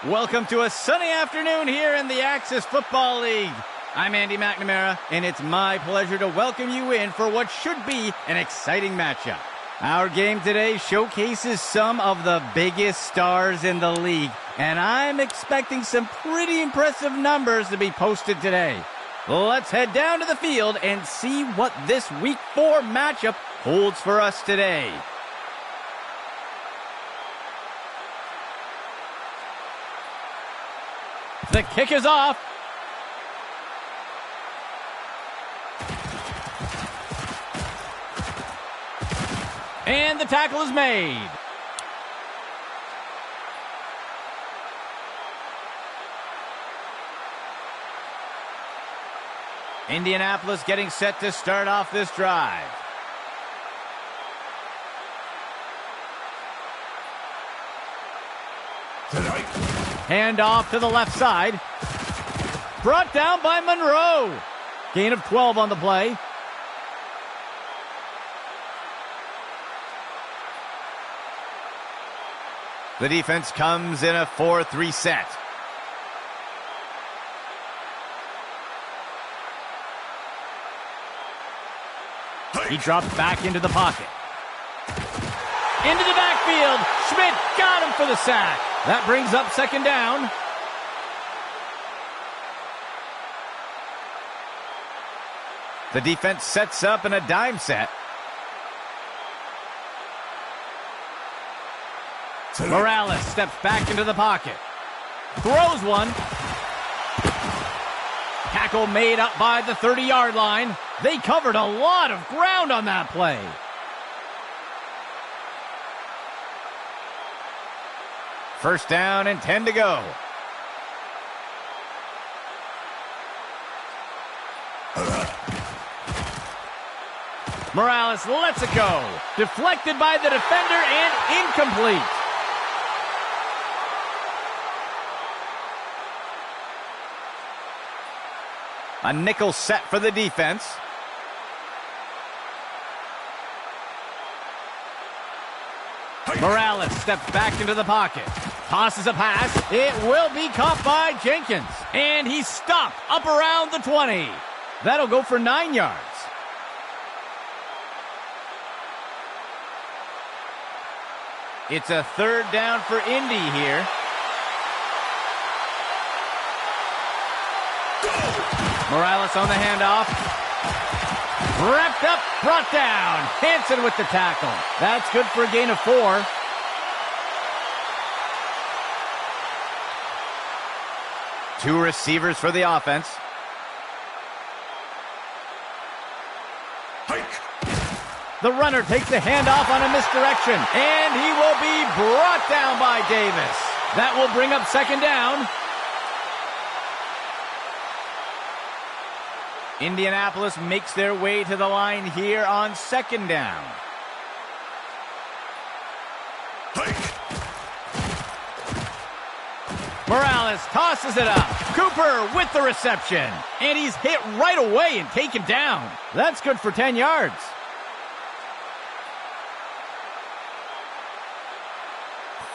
Welcome to a sunny afternoon here in the Axis Football League. I'm Andy McNamara, and it's my pleasure to welcome you in for what should be an exciting matchup. Our game today showcases some of the biggest stars in the league, and I'm expecting some pretty impressive numbers to be posted today. Let's head down to the field and see what this Week 4 matchup holds for us today. The kick is off. And the tackle is made. Indianapolis getting set to start off this drive. Hand off to the left side. Brought down by Monroe. Gain of 12 on the play. The defense comes in a 4-3 set. He drops back into the pocket. Into the backfield. Schmidt got him for the sack. That brings up second down. The defense sets up in a dime set. Morales steps back into the pocket. Throws one. Tackle made up by the 30-yard line. They covered a lot of ground on that play. First down and 10 to go. Morales lets it go. Deflected by the defender and incomplete. A nickel set for the defense. Morales steps back into the pocket. Tosses a pass. It will be caught by Jenkins. And he's stopped up around the 20. That'll go for 9 yards. It's a third down for Indy here. Morales on the handoff. Wrapped up, brought down. Hansen with the tackle. That's good for a gain of 4. Two receivers for the offense. The runner takes the handoff on a misdirection, and he will be brought down by Davis. That will bring up second down. Indianapolis makes their way to the line here on second down. Morales tosses it up. Cooper with the reception. And he's hit right away and taken down. That's good for 10 yards.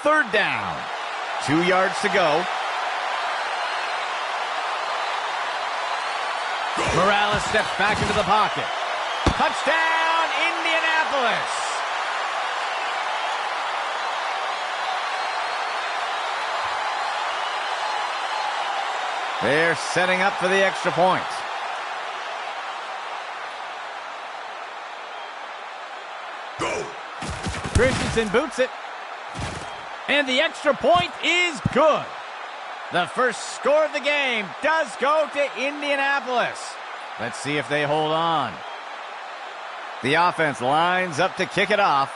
Third down. 2 yards to go. Morales steps back into the pocket. Touchdown, Indianapolis. They're setting up for the extra point. Go. Christensen boots it. And the extra point is good. The first score of the game does go to Indianapolis. Let's see if they hold on. The offense lines up to kick it off.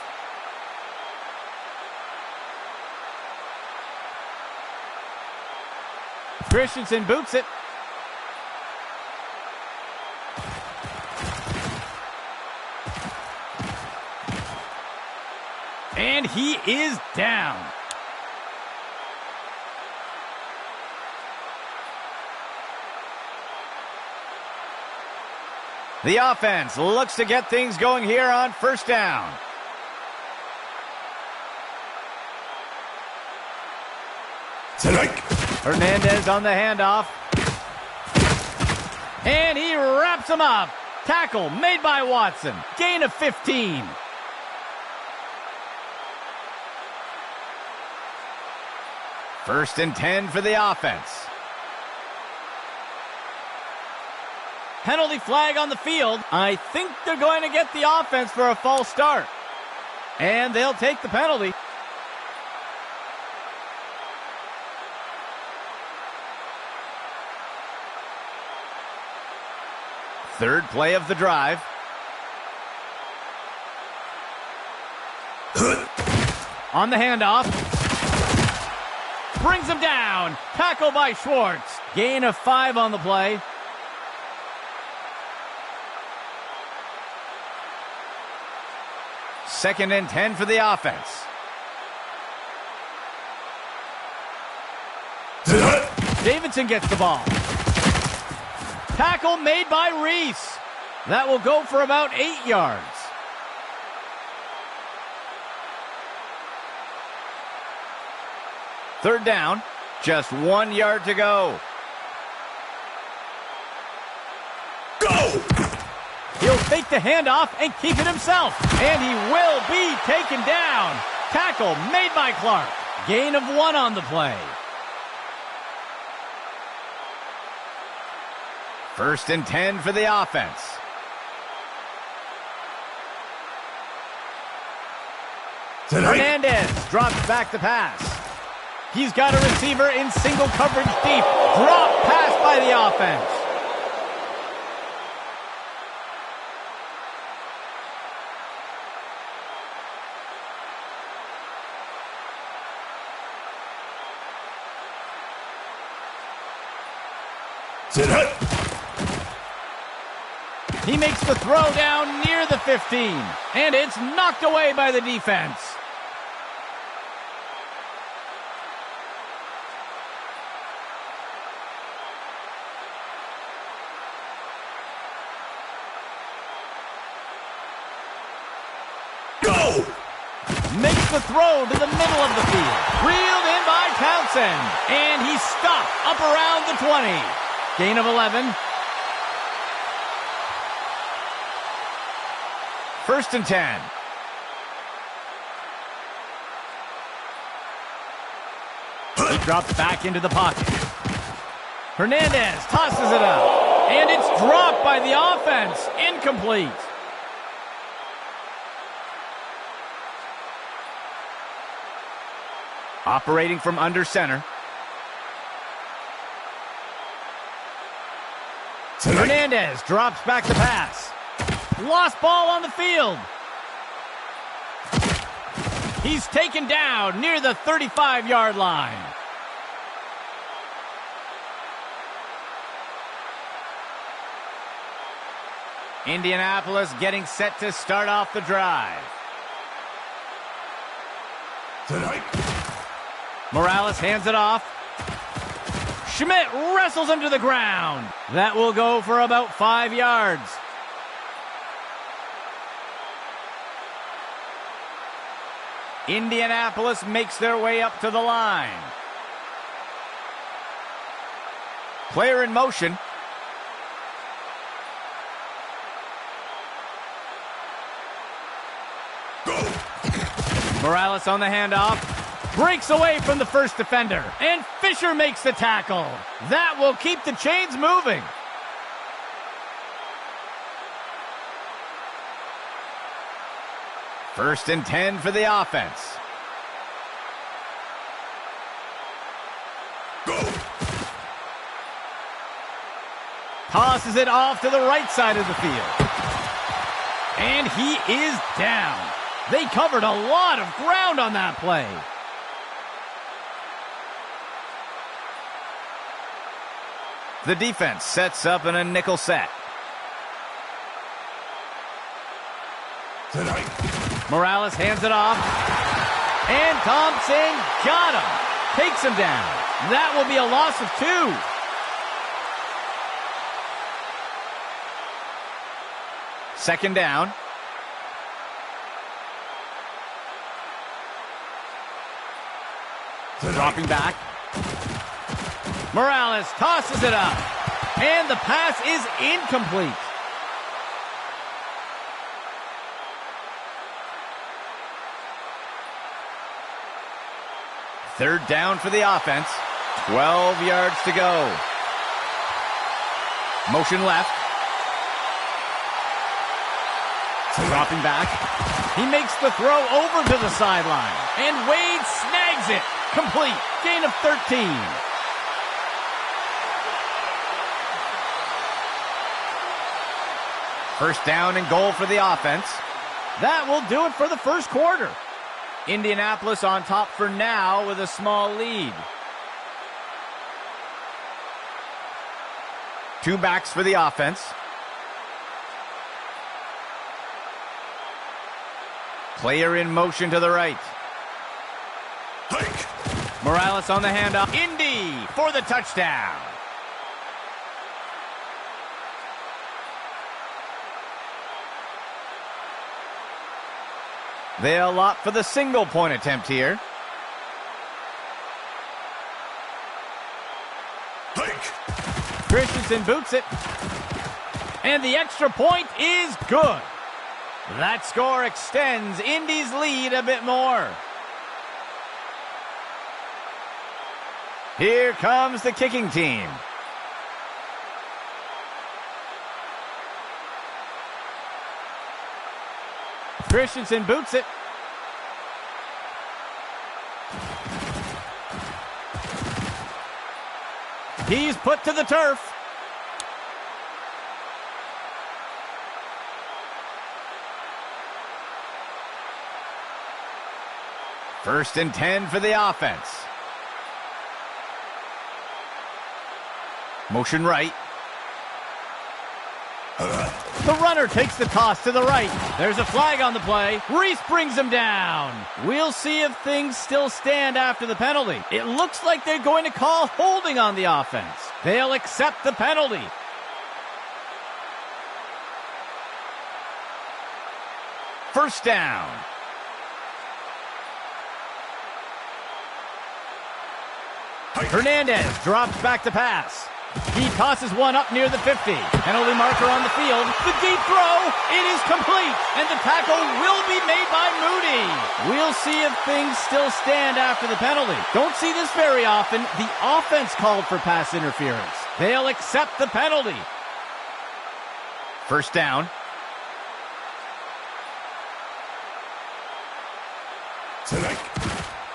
Christensen boots it. And he is down. The offense looks to get things going here on first down. Hernandez on the handoff. And he wraps him up. Tackle made by Watson. Gain of 15. First and 10 for the offense. Penalty flag on the field. I think they're going to get the offense for a false start. And they'll take the penalty. Third play of the drive. On the handoff. Brings him down. Tackle by Schwartz. Gain of 5 on the play. Second and 10 for the offense. Davidson gets the ball. Tackle made by Reese. That will go for about 8 yards. Third down, just 1 yard to go. Go! He'll fake the handoff and keep it himself. And he will be taken down. Tackle made by Clark. Gain of 1 on the play. First and 10 for the offense. Hernandez drops back to pass. He's got a receiver in single coverage deep. Drop pass by the offense. He makes the throw down near the 15, and it's knocked away by the defense. Go! Makes the throw to the middle of the field. Reeled in by Townsend, and he's stopped up around the 20. Gain of 11. First and 10. He drops back into the pocket. Hernandez tosses it out. And it's dropped by the offense. Incomplete. Operating from under center. Hernandez drops back to pass. Lost ball on the field. He's taken down near the 35-yard line. Indianapolis getting set to start off the drive. Morales hands it off. Schmidt wrestles him to the ground. That will go for about 5 yards. Indianapolis makes their way up to the line. Player in motion. Go. Morales on the handoff. Breaks away from the first defender. And Fisher makes the tackle. That will keep the chains moving. First and 10 for the offense. Go. Tosses it off to the right side of the field. And he is down. They covered a lot of ground on that play. The defense sets up in a nickel set. Morales hands it off. And Thompson got him. Takes him down. That will be a loss of 2. Second down. Dropping back. Morales tosses it up. And the pass is incomplete. Third down for the offense. 12 yards to go. Motion left. Dropping back. He makes the throw over to the sideline. And Wade snags it. Complete. Gain of 13. First down and goal for the offense. That will do it for the first quarter. Indianapolis on top for now with a small lead. Two backs for the offense. Player in motion to the right. Morales on the handoff. Indy for the touchdown. They'll opt for the single point attempt here. Christensen boots it. And the extra point is good. That score extends Indy's lead a bit more. Here comes the kicking team. Christensen boots it. He's put to the turf. First and 10 for the offense. Motion right. The runner takes the toss to the right. There's a flag on the play. Reese brings him down. We'll see if things still stand after the penalty. It looks like they're going to call holding on the offense. They'll accept the penalty. First down. Hernandez drops back to pass. He tosses one up near the 50. Penalty marker on the field. The deep throw. It is complete. And the tackle will be made by Moody. We'll see if things still stand after the penalty. Don't see this very often. The offense called for pass interference. They'll accept the penalty. First down.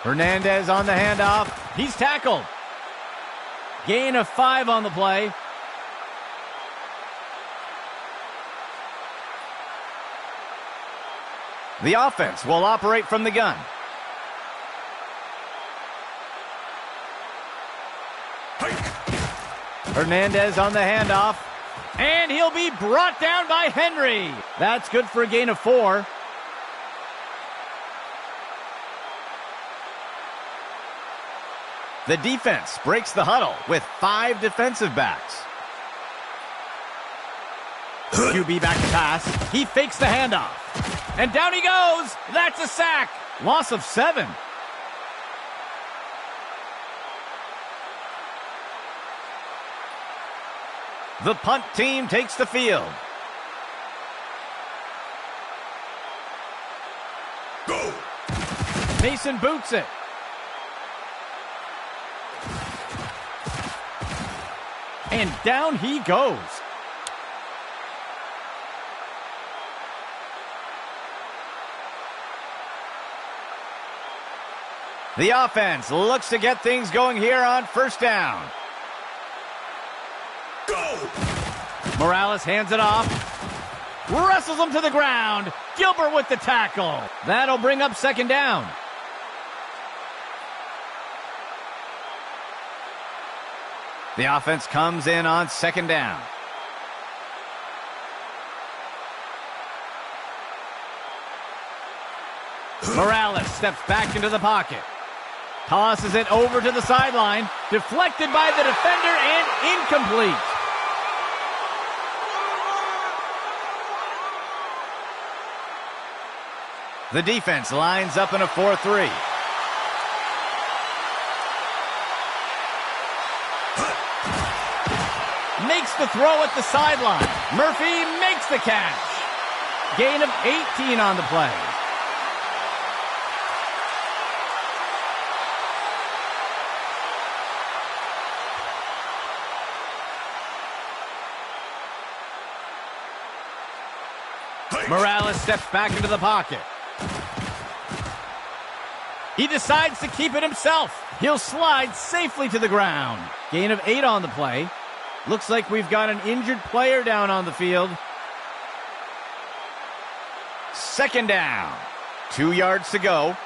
Hernandez on the handoff. He's tackled. Gain of 5 on the play. The offense will operate from the gun. Hernandez on the handoff. And he'll be brought down by Henry. That's good for a gain of 4. The defense breaks the huddle with 5 defensive backs. QB back to pass. He fakes the handoff. And down he goes. That's a sack. Loss of 7. The punt team takes the field. Go. Mason boots it. And down he goes. The offense looks to get things going here on first down. Go! Morales hands it off. Wrestles him to the ground. Gilbert with the tackle. That'll bring up second down. The offense comes in on second down. Morales steps back into the pocket. Tosses it over to the sideline. Deflected by the defender and incomplete. The defense lines up in a 4-3. makes the throw at the sideline. Murphy makes the catch. Gain of 18 on the play. Morales steps back into the pocket. He decides to keep it himself. He'll slide safely to the ground. Gain of 8 on the play. Looks like we've got an injured player down on the field. Second down. 2 yards to go.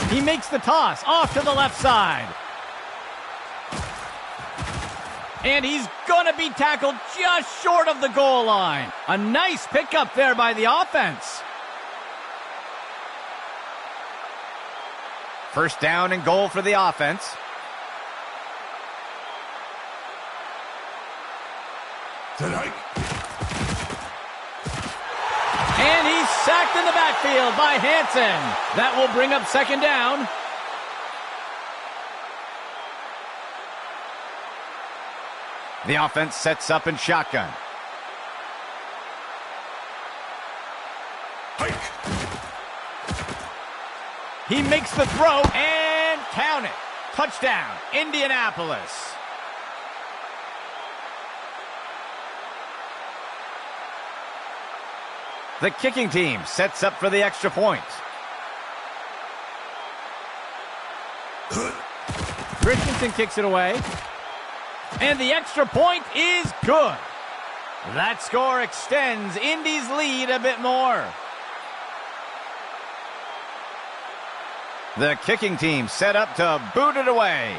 He makes the toss off to the left side. And he's going to be tackled just short of the goal line. A nice pickup there by the offense. First down and goal for the offense. Tonight. And he's sacked in the backfield by Hansen. That will bring up second down. The offense sets up in shotgun. Hike. He makes the throw and count it. Touchdown, Indianapolis. The kicking team sets up for the extra point. Christensen kicks it away. And the extra point is good. That score extends Indy's lead a bit more. The kicking team set up to boot it away.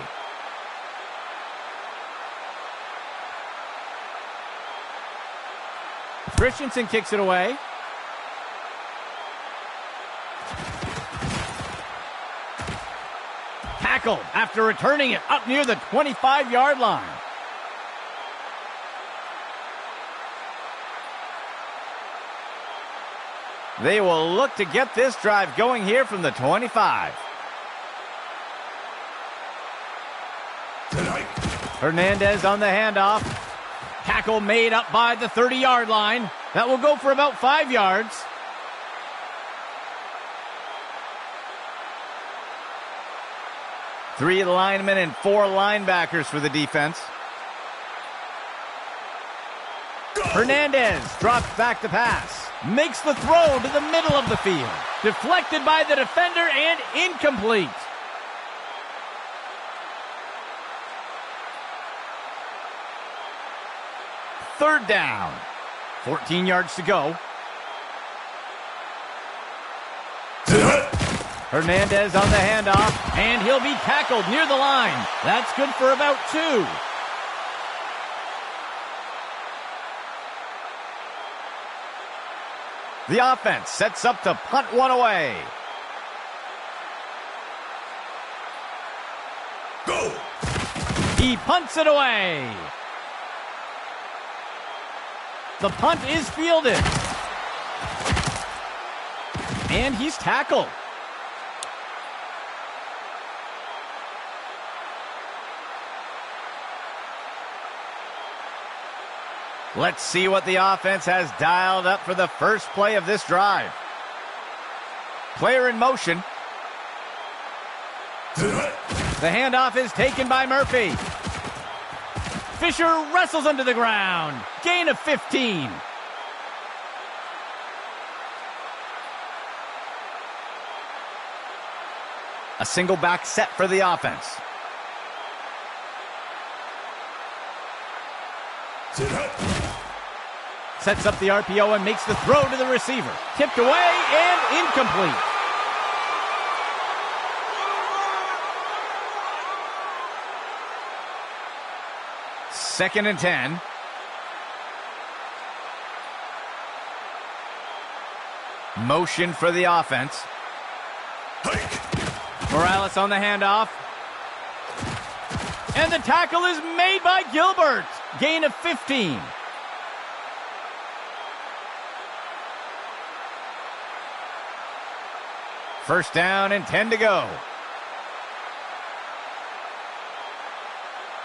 Christensen kicks it away. Tackled after returning it up near the 25-yard line. They will look to get this drive going here from the 25. Tonight. Hernandez on the handoff. Tackle made up by the 30-yard line. That will go for about 5 yards. Three linemen and 4 linebackers for the defense. Hernandez drops back to pass. Makes the throw to the middle of the field. Deflected by the defender and incomplete. Third down. 14 yards to go. Hernandez on the handoff, and he'll be tackled near the line. That's good for about 2. The offense sets up to punt one away. Go! He punts it away. The punt is fielded. And he's tackled. Let's see what the offense has dialed up for the first play of this drive. Player in motion. The handoff is taken by Murphy. Fisher wrestles under the ground. Gain of 15. A single back set for the offense. Sets up the RPO and makes the throw to the receiver. Tipped away and incomplete. Second and 10. Motion for the offense. Morales on the handoff. And the tackle is made by Gilbert. Gain of 15. First down and 10 to go.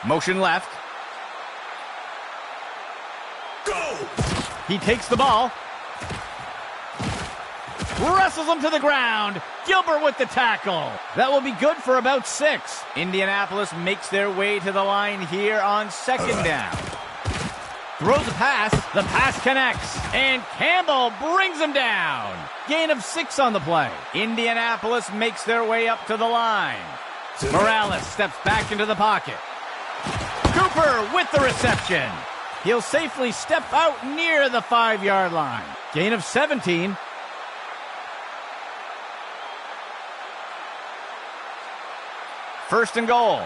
Motion left. Go! He takes the ball. Wrestles him to the ground. Gilbert with the tackle. That will be good for about 6. Indianapolis makes their way to the line here on second down. Throws a pass. The pass connects. And Campbell brings him down. Gain of 6 on the play. Indianapolis makes their way up to the line. Morales steps back into the pocket. Cooper with the reception. He'll safely step out near the 5-yard line. Gain of 17. First and goal.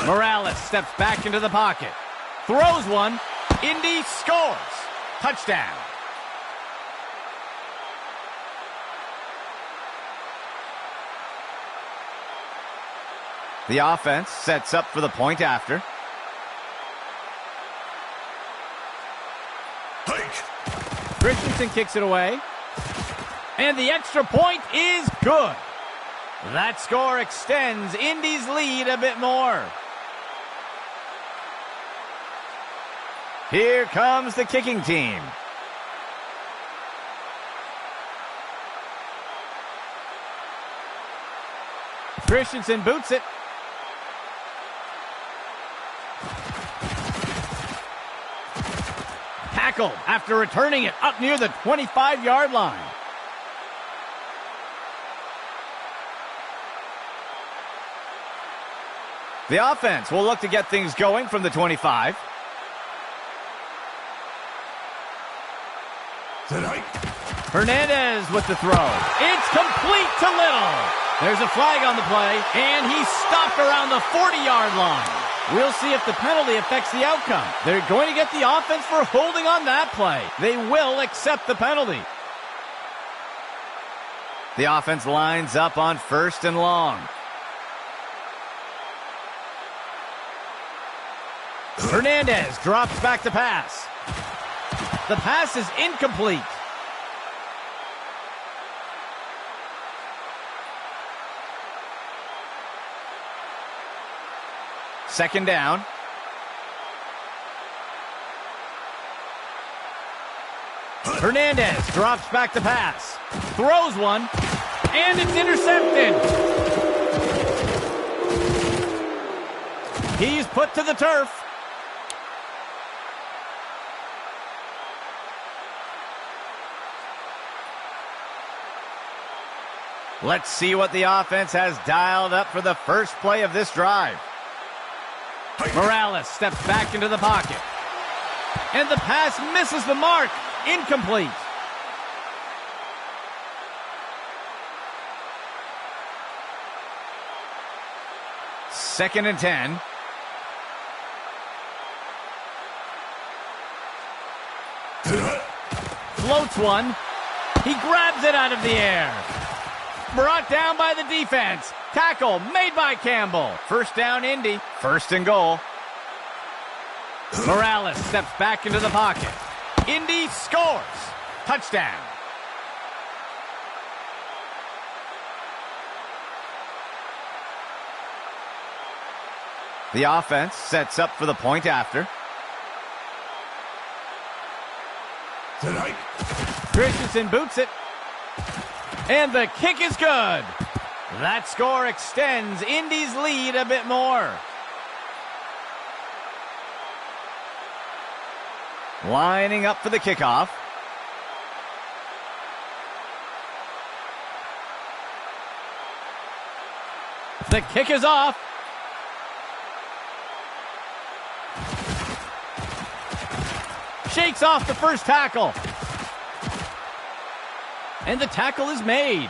Morales steps back into the pocket. Throws one. Indy scores. Touchdown. The offense sets up for the point after. Hike! Christensen kicks it away. And the extra point is good. That score extends Indy's lead a bit more. Here comes the kicking team. Christensen boots it. Tackled after returning it up near the 25-yard line. The offense will look to get things going from the 25. Tonight. Hernandez with the throw. It's complete to Little. There's a flag on the play, and he's stopped around the 40-yard line. We'll see if the penalty affects the outcome. They're going to get the offense for holding on that play. They will accept the penalty. The offense lines up on first and long. Hernandez drops back to pass. The pass is incomplete. Second down. Hernandez drops back to pass. Throws one. And it's intercepted. He's put to the turf. Let's see what the offense has dialed up for the first play of this drive. Morales steps back into the pocket. And the pass misses the mark. Incomplete. Second and 10. Floats one. He grabs it out of the air. Brought down by the defense. Tackle made by Campbell. First down, Indy. First and goal. Morales steps back into the pocket. Indy scores. Touchdown. The offense sets up for the point after. Tonight. Christensen boots it. And the kick is good. That score extends Indy's lead a bit more. Lining up for the kickoff. The kick is off. Shakes off the first tackle. And the tackle is made.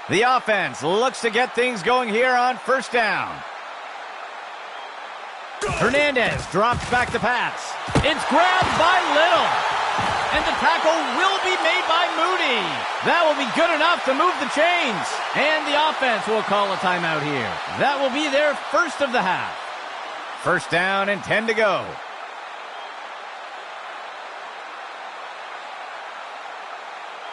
The offense looks to get things going here on first down. Hernandez drops back to pass. It's grabbed by Little. And the tackle will be made by Moody. That will be good enough to move the chains. And the offense will call a timeout here. That will be their first of the half. First down and 10 to go.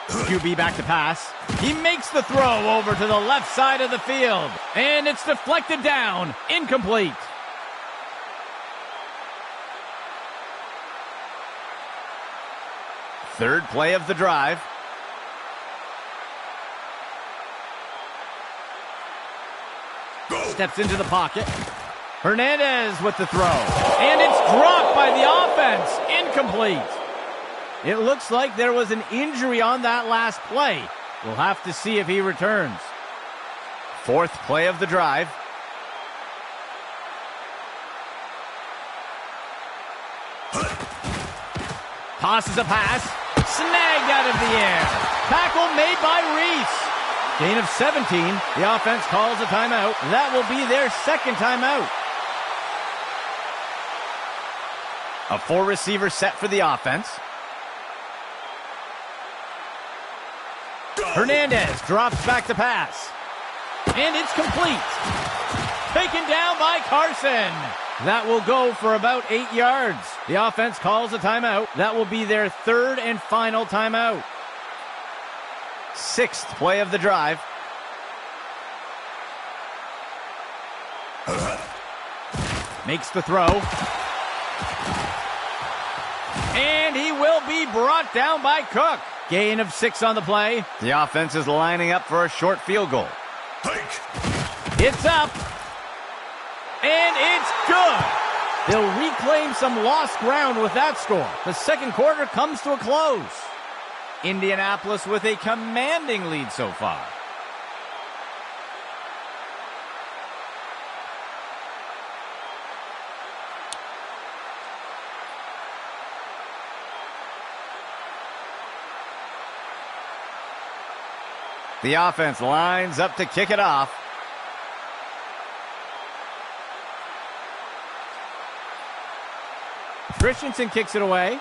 QB back to pass. He makes the throw over to the left side of the field. And it's deflected down. Incomplete. Third play of the drive. Steps into the pocket. Hernandez with the throw. And it's dropped by the offense. Incomplete. It looks like there was an injury on that last play. We'll have to see if he returns. Fourth play of the drive. Tosses a pass. Snagged out of the air. Tackle made by Reese. Gain of 17. The offense calls a timeout. That will be their second timeout. A four-receiver set for the offense. Hernandez drops back to pass. And it's complete. Taken down by Carson. That will go for about 8 yards. The offense calls a timeout. That will be their third and final timeout. Sixth play of the drive. Makes the throw. And he will be brought down by Cook. Gain of 6 on the play. The offense is lining up for a short field goal. It's up. And it's good. They'll reclaim some lost ground with that score. The second quarter comes to a close. Indianapolis with a commanding lead so far. The offense lines up to kick it off. Christensen kicks it away.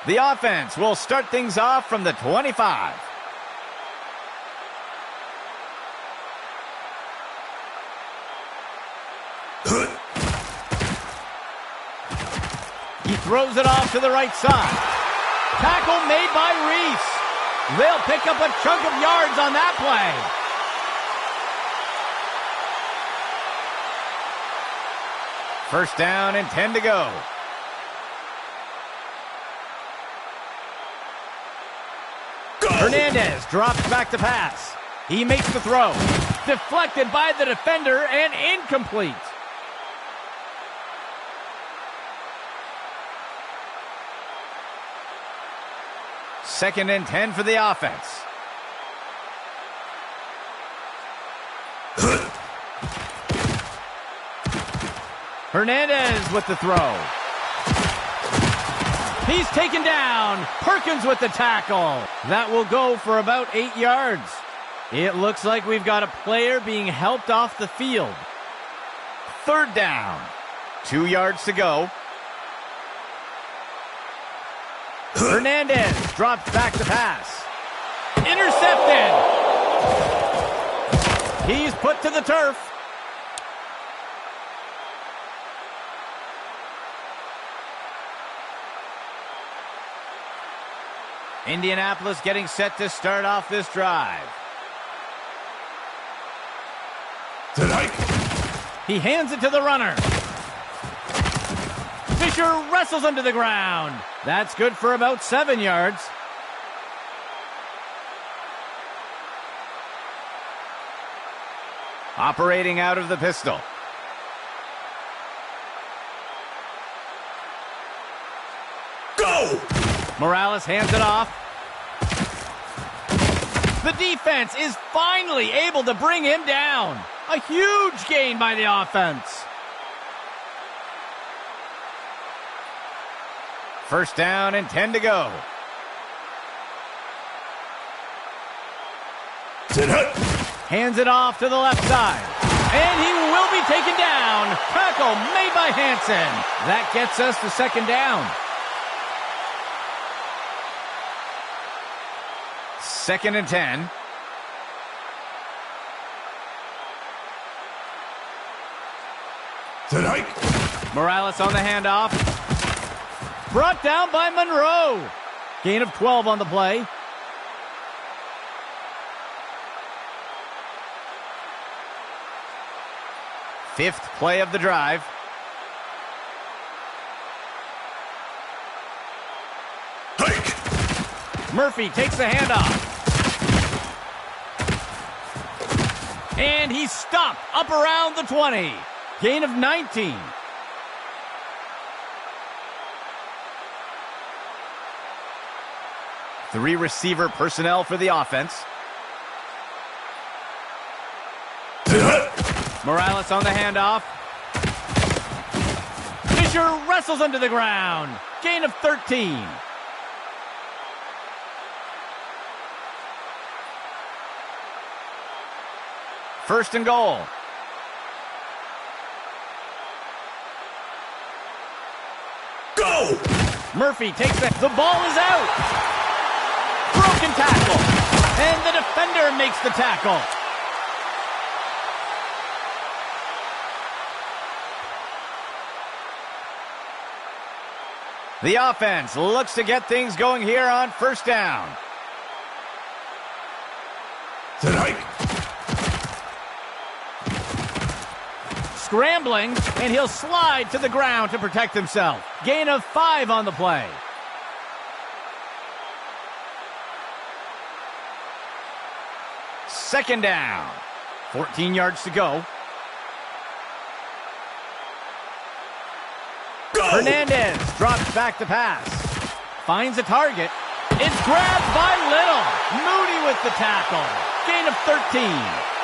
The offense will start things off from the 25. He throws it off to the right side. Tackle made by Reese. They'll pick up a chunk of yards on that play. First down and 10 to go. Hernandez drops back to pass. He makes the throw. Deflected by the defender and incomplete. Second and 10 for the offense. Hernandez with the throw. He's taken down. Perkins with the tackle. That will go for about 8 yards. It looks like we've got a player being helped off the field. Third down. 2 yards to go. Hernandez drops back to pass. Intercepted. He's put to the turf. Indianapolis getting set to start off this drive. Tonight. He hands it to the runner. Fisher wrestles him to the ground. That's good for about 7 yards. Operating out of the pistol. Go! Morales hands it off. The defense is finally able to bring him down. A huge gain by the offense. First down and 10 to go. Hands it off to the left side. And he will be taken down. Tackle made by Hansen. That gets us to second down. Second and 10. Tonight. Morales on the handoff. Brought down by Monroe. Gain of 12 on the play. Fifth play of the drive. Hike. Murphy takes the handoff. And he's stopped up around the 20. Gain of 19. Three receiver personnel for the offense. Morales on the handoff. Fisher wrestles under the ground. Gain of 13. First and goal. Go! Murphy takes it. The ball is out. Broken tackle. And the defender makes the tackle. The offense looks to get things going here on first down. Tonight. Scrambling, and he'll slide to the ground to protect himself. Gain of 5 on the play. Second down. 14 yards to go. Hernandez drops back to pass. Finds a target. It's grabbed by Little. Moody with the tackle. Gain of 13.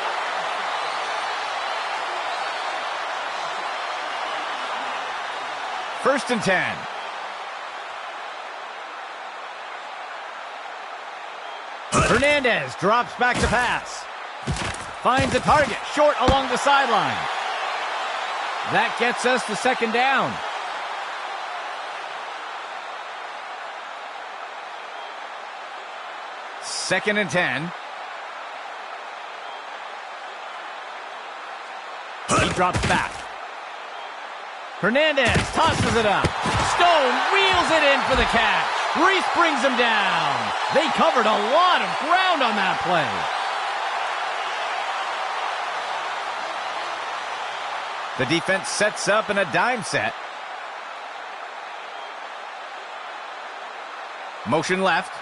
First and 10. Hernandez drops back to pass. Finds a target short along the sideline. That gets us to second down. Second and 10. He drops back. Hernandez tosses it up. Stone wheels it in for the catch. Reese brings him down. They covered a lot of ground on that play. The defense sets up in a dime set. Motion left.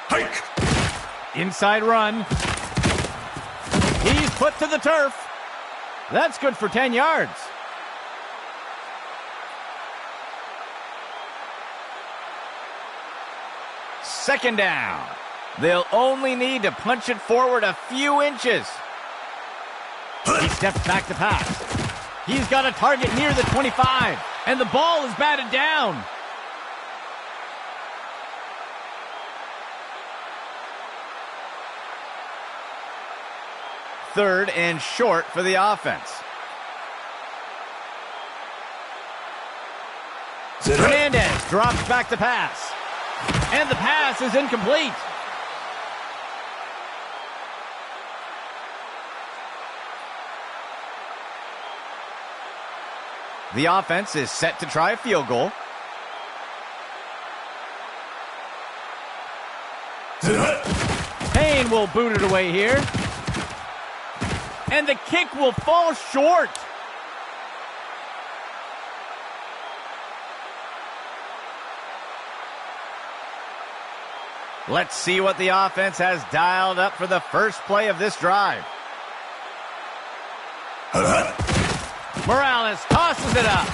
Hike. Inside run. He's put to the turf. That's good for 10 yards. Second down. They'll only need to punch it forward a few inches. He steps back to pass. He's got a target near the 25, and the ball is batted down. Third and short for the offense. Hernandez drops back to pass. And the pass is incomplete. The offense is set to try a field goal. Payne will boot it away here. And the kick will fall short. Let's see what the offense has dialed up for the first play of this drive. Morales tosses it up.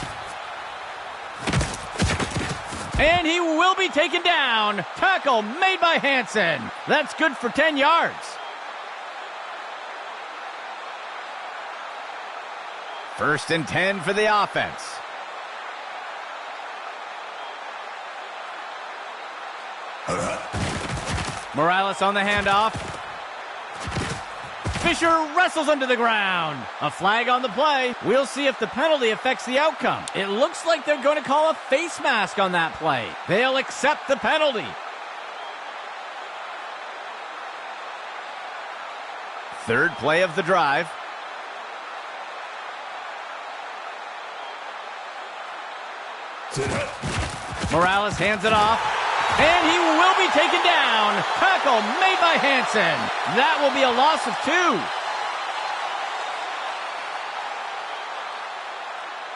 And he will be taken down. Tackle made by Hansen. That's good for 10 yards. First and 10 for the offense. Morales on the handoff. Fisher wrestles under the ground. A flag on the play. We'll see if the penalty affects the outcome. It looks like they're going to call a face mask on that play. They'll accept the penalty. Third play of the drive. Morales hands it off, and he will be taken down. Tackle made by Hansen. That will be a loss of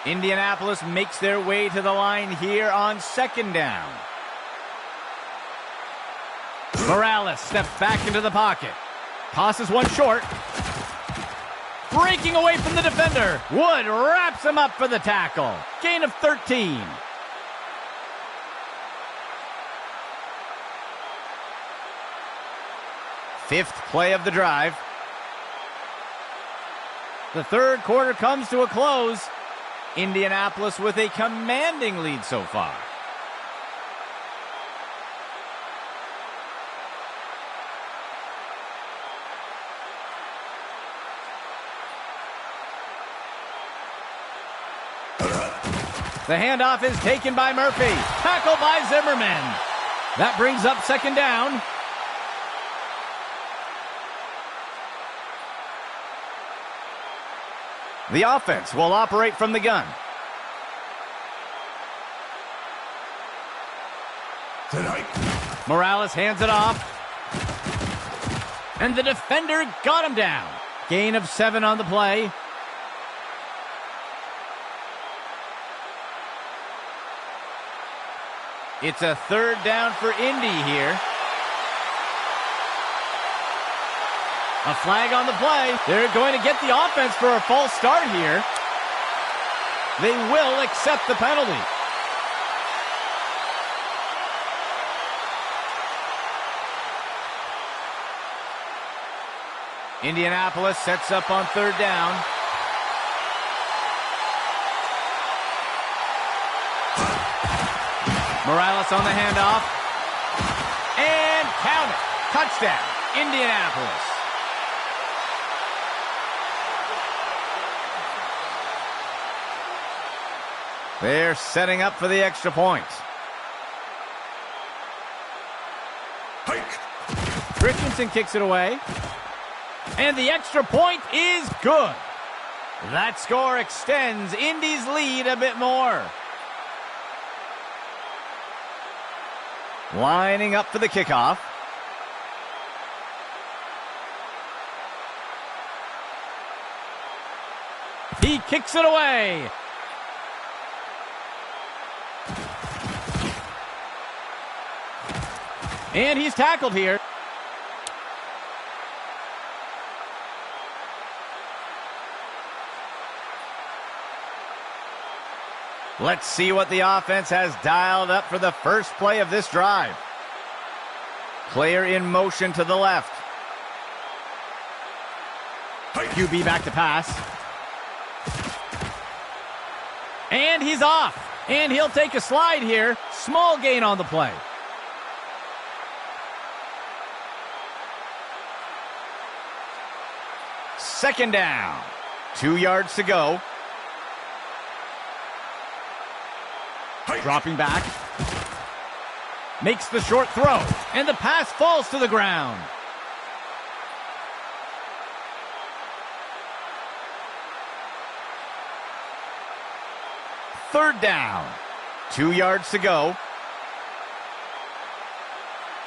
2. Indianapolis makes their way to the line here on second down. Morales steps back into the pocket. Tosses one short. Breaking away from the defender. Wood wraps him up for the tackle. Gain of 13. Fifth play of the drive. The third quarter comes to a close. Indianapolis with a commanding lead so far. The handoff is taken by Murphy. Tackle by Zimmerman. That brings up second down. The offense will operate from the gun. Morales hands it off. And the defender got him down. Gain of 7 on the play. It's a third down for Indy here. A flag on the play. They're going to get the offense for a false start here. They will accept the penalty. Indianapolis sets up on third down. Morales on the handoff. And count it. Touchdown, Indianapolis. They're setting up for the extra point. Christensen kicks it away. And the extra point is good. That score extends Indy's lead a bit more. Lining up for the kickoff. He kicks it away. And he's tackled here. Let's see what the offense has dialed up for the first play of this drive. Player in motion to the left. QB back to pass. And he's off. And he'll take a slide here. Small gain on the play. Second down. 2 yards to go. Dropping back. Makes the short throw. And the pass falls to the ground. Third down. 2 yards to go.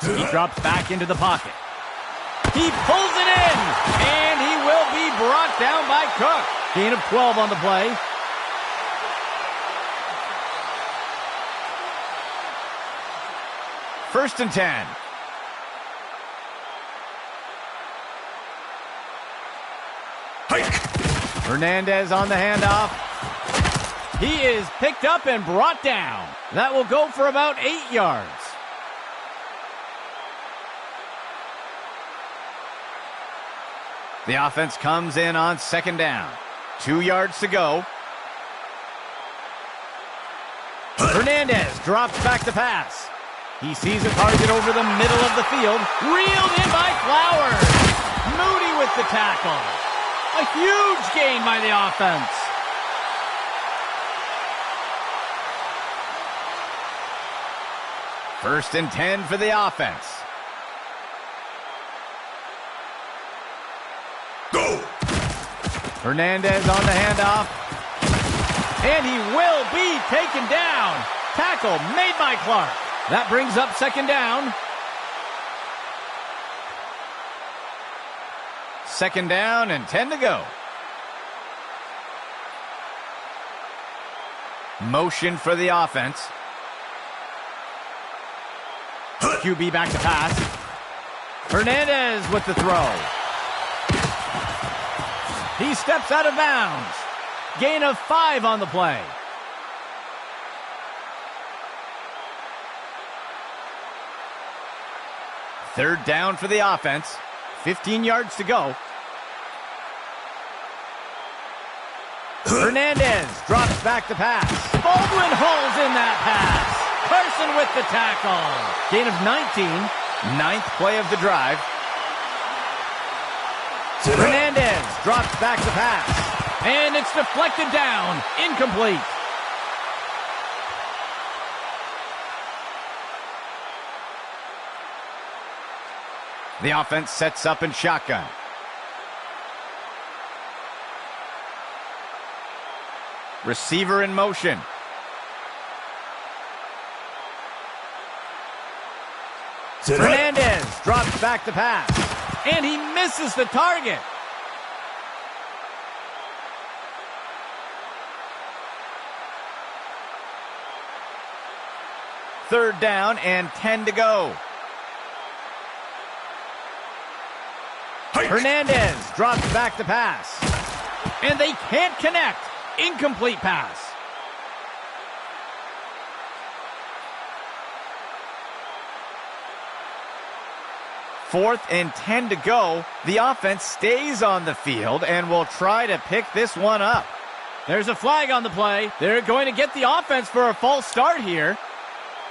He drops back into the pocket. He pulls it in. And he will be brought down by Cook. Gain of 12 on the play. First and 10. Hernandez on the handoff. He is picked up and brought down. That will go for about 8 yards. The offense comes in on second down. 2 yards to go. Hernandez drops back to pass. He sees a target over the middle of the field. Reeled in by Flowers. Moody with the tackle. A huge gain by the offense. First and 10 for the offense. Hernandez on the handoff. And he will be taken down. Tackle made by Clark. That brings up second down. Second down and 10 to go. Motion for the offense. QB back to pass. Hernandez with the throw. He steps out of bounds. Gain of 5 on the play. Third down for the offense. 15 yards to go. Hernandez drops back to pass. Baldwin holds in that pass. Carson with the tackle. Gain of 19. Ninth play of the drive. Hernandez drops back to pass. And it's deflected down. Incomplete. The offense sets up in shotgun. Receiver in motion. Hernandez drops back to pass. And he misses the target. Third down and 10 to go. Hernandez drops back to pass. And they can't connect. Incomplete pass. Fourth and 10 to go. The offense stays on the field and will try to pick this one up. There's a flag on the play. They're going to get the offense for a false start here.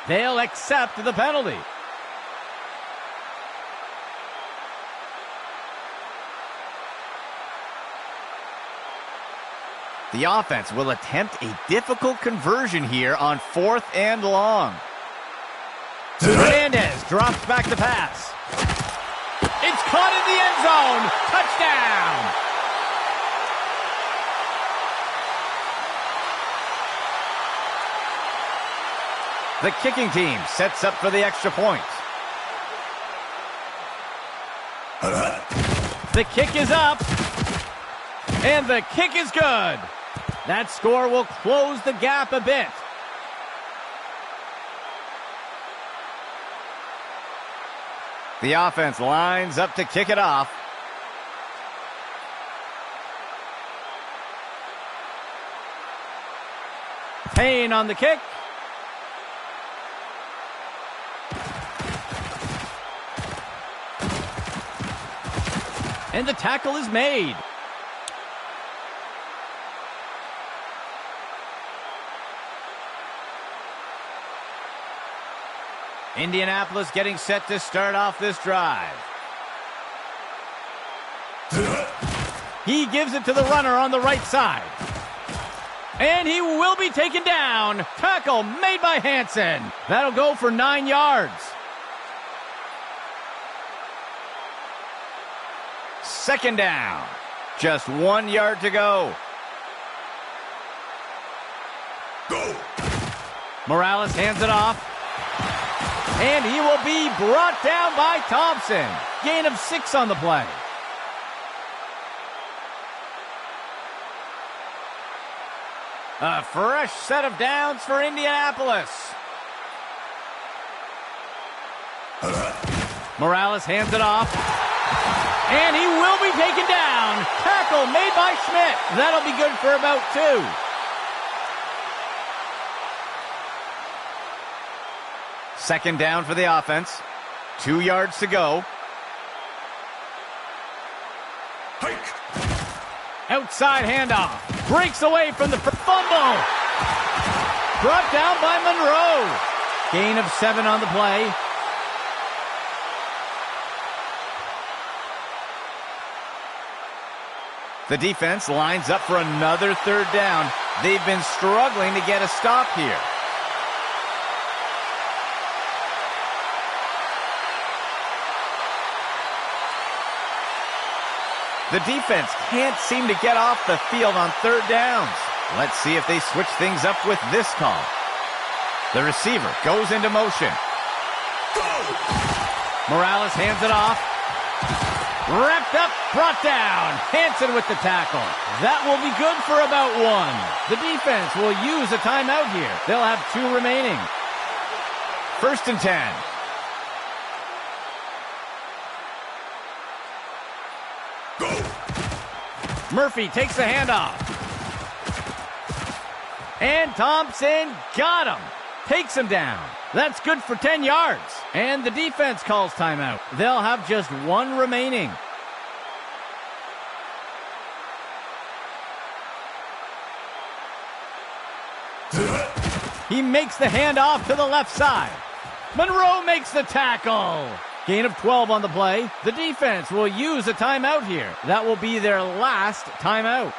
They'll accept the penalty. The offense will attempt a difficult conversion here on 4th and long. Hernandez drops back to pass. It's caught in the end zone. Touchdown. The kicking team sets up for the extra point. The kick is up. And the kick is good. That score will close the gap a bit. The offense lines up to kick it off. Payne on the kick. And the tackle is made. Indianapolis getting set to start off this drive. He gives it to the runner on the right side. And he will be taken down. Tackle made by Hansen. That'll go for 9 yards. Second down. Just 1 yard to go. Go. Morales hands it off. And he will be brought down by Thompson. Gain of 6 on the play. A fresh set of downs for Indianapolis. Morales hands it off. And he will be taken down. Tackle made by Schmidt. That'll be good for about 2. Second down for the offense. 2 yards to go. Hike. Outside handoff. Breaks away from the fumble. Brought down by Monroe. Gain of 7 on the play. The defense lines up for another third down. They've been struggling to get a stop here. The defense can't seem to get off the field on third downs. Let's see if they switch things up with this call. The receiver goes into motion. Go! Morales hands it off. Wrapped up, brought down. Hansen with the tackle. That will be good for about one. The defense will use a timeout here. They'll have 2 remaining. 1st and 10. Go! Murphy takes the handoff. And Thompson got him. Takes him down. That's good for 10 yards. And the defense calls timeout. They'll have just 1 remaining. He makes the handoff to the left side. Monroe makes the tackle. Gain of 12 on the play. The defense will use a timeout here. That will be their last timeout.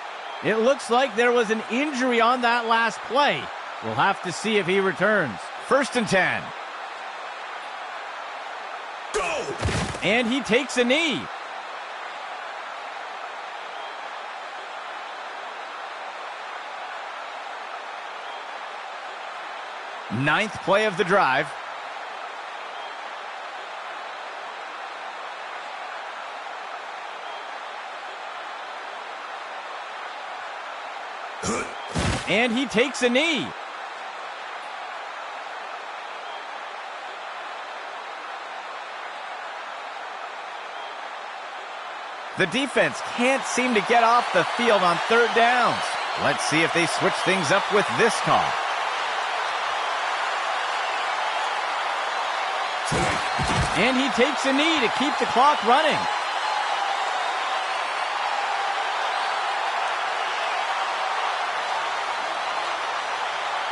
It looks like there was an injury on that last play. We'll have to see if he returns. 1st and 10. Go! And he takes a knee. Ninth play of the drive. And he takes a knee. The defense can't seem to get off the field on third downs. Let's see if they switch things up with this call. And he takes a knee to keep the clock running.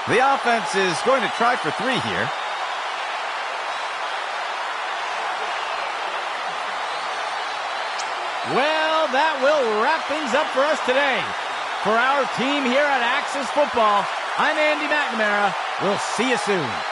The offense is going to try for 3 here. Well, that will wrap things up for us today. For our team here at Axis Football, I'm Andy McNamara. We'll see you soon.